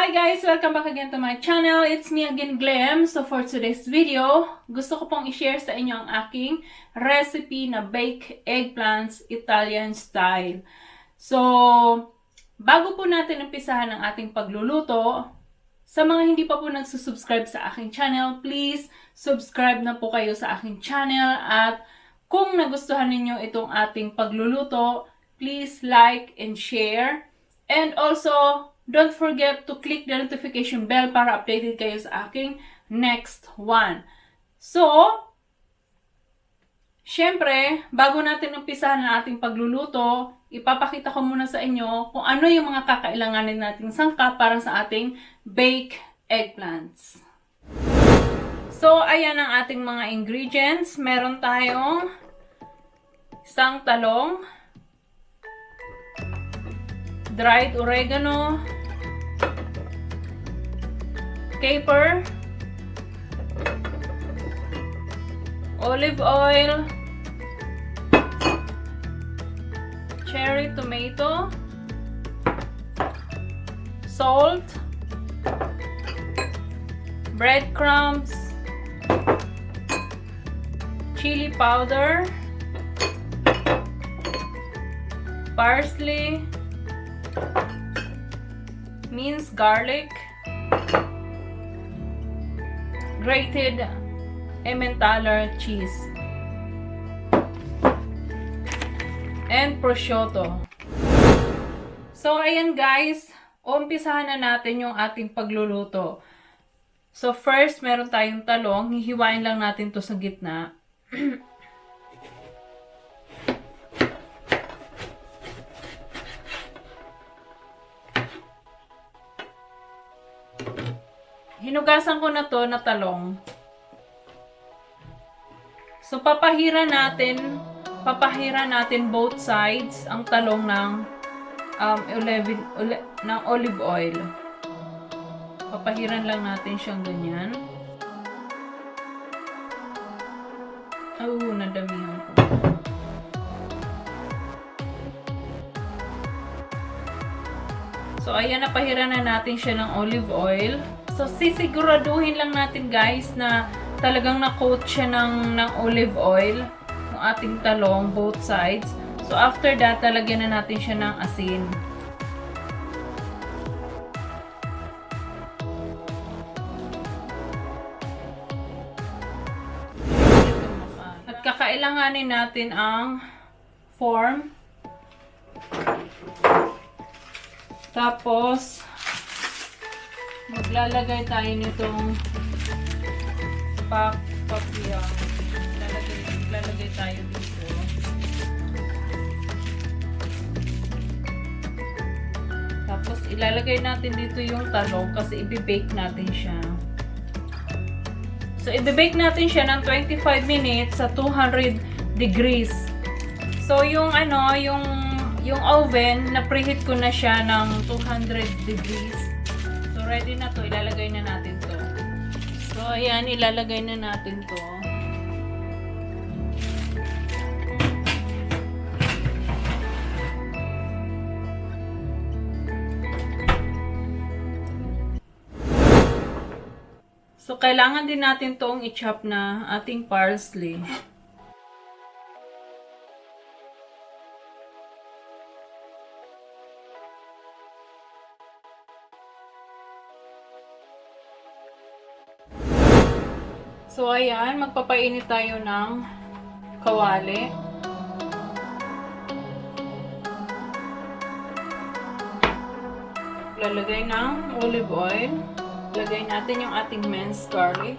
Hi guys! Welcome back again to my channel. It's me again, Glems. So for today's video, gusto ko pong i-share sa inyo ang aking recipe na baked eggplants Italian style. So, bago po natin umpisahan ang ating pagluluto, sa mga hindi pa po nagsusubscribe sa aking channel, please subscribe na po kayo sa aking channel. At kung nagustuhan ninyo itong ating pagluluto, please like and share. And also, don't forget to click the notification bell para updated kayo sa aking next one. So, syempre, bago natin umpisahan ang ating pagluluto, ipapakita ko muna sa inyo kung ano yung mga kakailanganin nating sangkap para sa ating baked eggplants. So, ayan ang ating mga ingredients. Meron tayong isang talong, dried oregano, caper, olive oil, cherry tomato, salt, breadcrumbs, chili powder, parsley, minced garlic, grated Emmentaler cheese, and prosciutto. So, ayan guys, umpisahan na natin yung ating pagluluto. So, first, meron tayong talong. Hihiwain lang natin to sa gitna. Hinugasan ko na to na talong. So, papahira natin both sides ang talong ng olive oil. Papahiran lang natin siyang ganyan. Oh, nadamihan ko. So, ayan, napahiran na natin siya ng olive oil. So, sisiguraduhin lang natin guys na talagang na-coat siya ng olive oil ng ating talong, both sides. So, after that, talagyan na natin siya ng asin. At kakailanganin natin ang form. Tapos, maglalagay tayo nitong papaya. Lalagay tayo dito. Tapos, ilalagay natin dito yung talong kasi i-bake natin siya. So, i-bake natin siya ng 25 minutes sa 200 degrees. So, yung oven, na-preheat ko na siya ng 200 degrees. So, ready na to. Ilalagay na natin to. So, ayan. Ilalagay na natin to. So, kailangan din natin tong i-chop na ating parsley. So, ayan, magpapainit tayo ng kawali. Lalagay ng olive oil. Lagay natin yung ating minced garlic.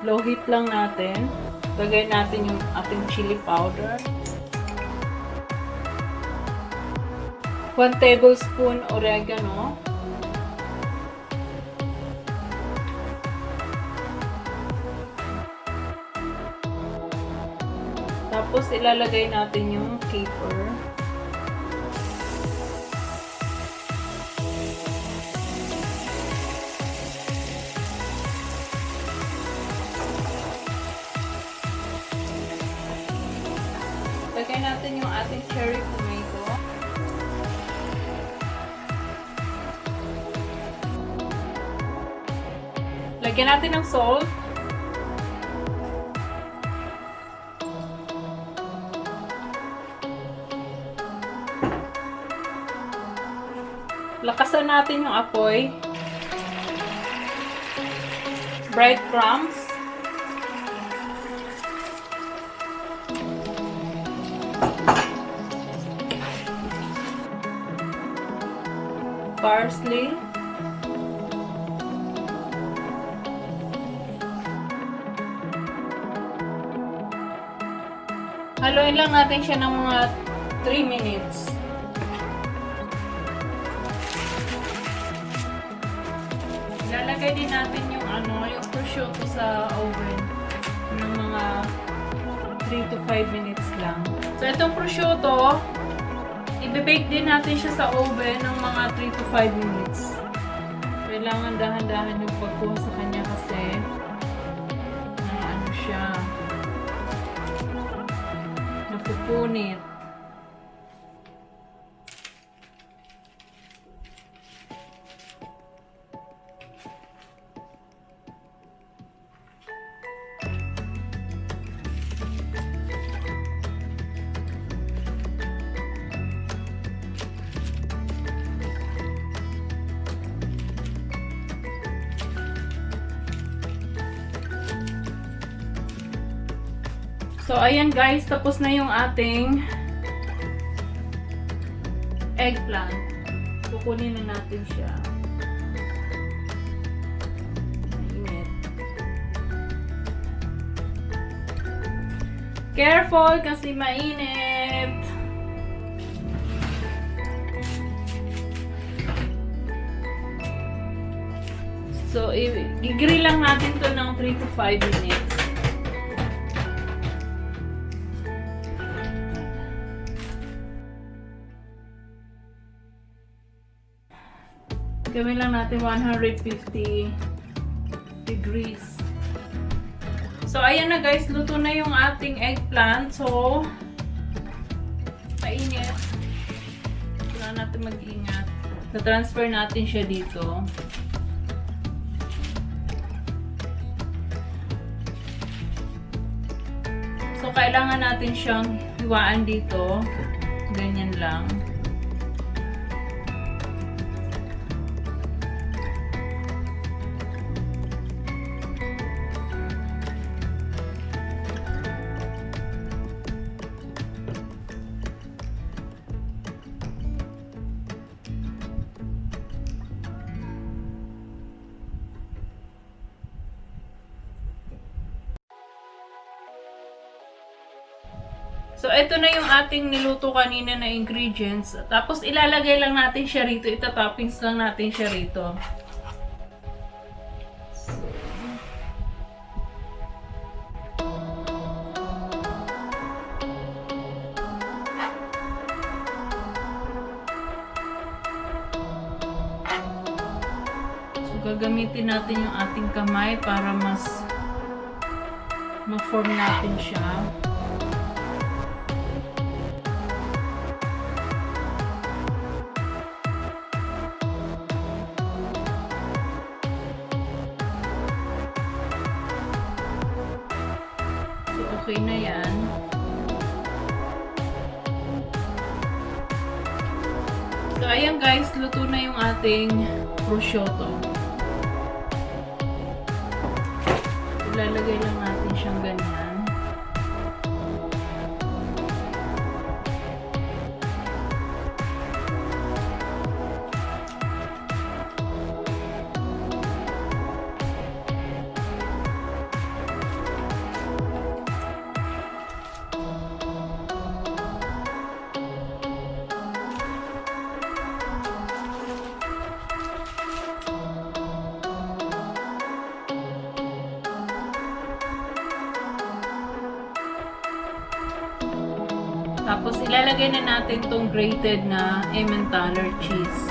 Low heat lang natin. Lagay natin yung ating chili powder. 1 tablespoon oregano. Tapos, ilalagay natin yung caper. Lagay natin yung ating cherry tomato. Lagyan natin ng salt. Lakasan natin yung apoy. Breadcrumbs. Parsley. Haluin lang natin siya ng mga 3 minutes. Ilalagay din natin yung yung prosciutto sa oven ng mga 3 to 5 minutes lang. So itong prosciutto, i-bake din natin siya sa oven ng mga 3 to 5 minutes. Kailangan dahan-dahan yung pagkuha sa kanya kasi siya napupunit. So, ayan guys, tapos na yung ating eggplant. Kukunin na natin siya. Mainit. Careful kasi mainit. So, i-grill lang natin to ng 3 to 5 minutes. Gawin lang natin 150 degrees. So, ayan na guys. Luto na yung ating eggplant. So, mainit. Kailangan natin mag-ingat. Na-transfer natin siya dito. So, kailangan natin siyang hiwaan dito. Ganyan lang. So, ito na yung ating niluto kanina na ingredients. Tapos, ilalagay lang natin siya rito. Ita-toppings lang natin siya rito. So, gagamitin natin yung ating kamay para mas ma-form natin siya. Okay na yan. So, ayan guys, luto na yung ating prosciutto. Ilalagay lang natin siyang ganyan. Tapos, ilalagay na natin itong grated na Emmentaler cheese.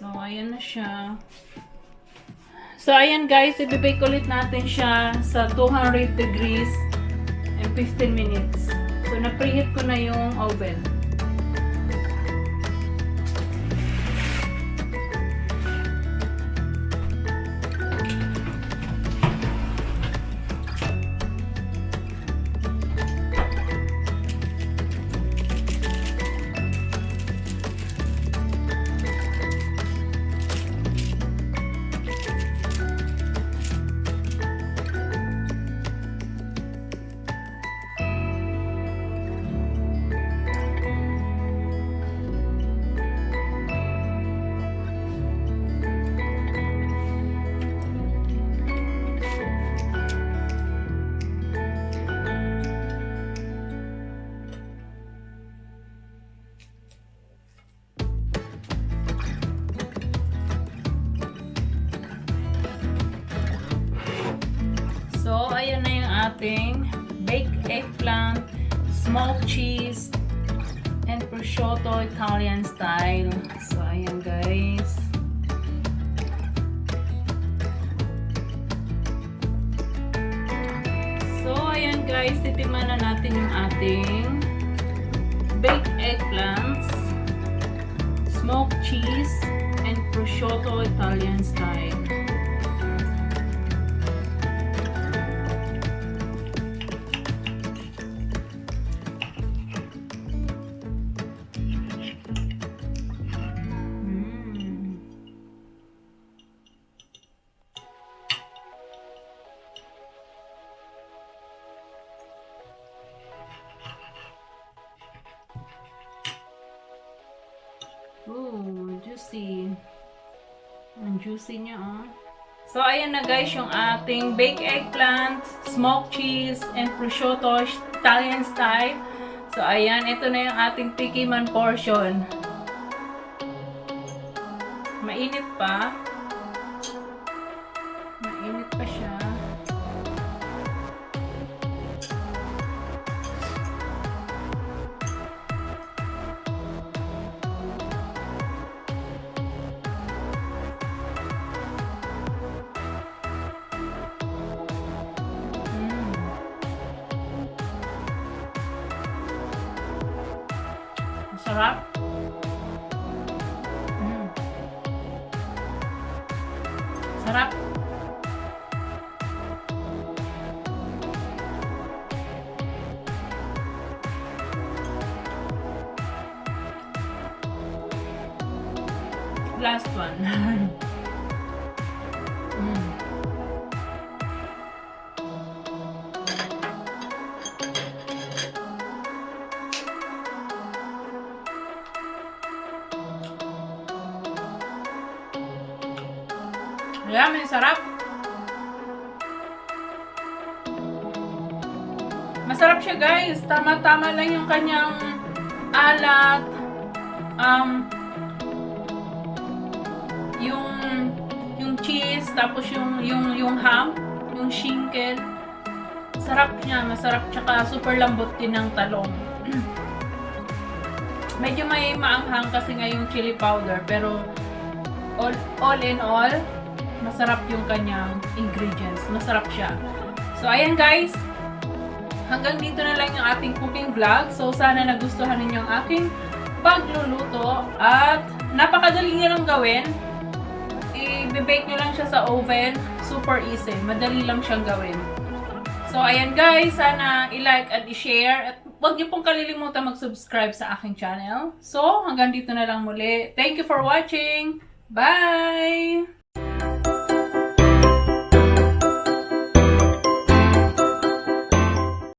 So, ayan na siya. So, ayan guys, ibibake ulit natin siya sa 200 degrees and 15 minutes. So, na-preheat ko na yung oven. So, ayan na yung ating baked eggplant, smoked cheese, and prosciutto Italian style. So, ayan guys. So, ayan guys, titikman na natin yung ating baked eggplants, smoked cheese, and prosciutto Italian style. Ooh, juicy. Ang juicy niya, oh. So, ayan na guys, yung ating baked eggplant, smoked cheese, and prosciutto Italian style. So, ayan, ito na yung ating tikiman portion. Mainit pa. Mainit pa siya. Sarap. Sarap. Last one. Ayan, may sarap. Masarap siya guys. Tama-tama lang yung kanyang alat. Yung cheese, tapos yung ham, yung shinken. Sarap niya, masarap, tsaka super lambot din ng talong. Medyo may maanghang kasi nga yung chili powder, pero all in all, masarap yung kanyang ingredients. Masarap siya. So, ayan guys. Hanggang dito na lang yung ating cooking vlog. So, sana nagustuhan ninyo ang aking pagluluto. At napakadali nyo lang gawin. I-bake nyo lang siya sa oven. Super easy. Madali lang siyang gawin. So, ayan guys. Sana i-like at i-share. At huwag nyo pong kalilimutan mag-subscribe sa aking channel. So, hanggang dito na lang muli. Thank you for watching. Bye!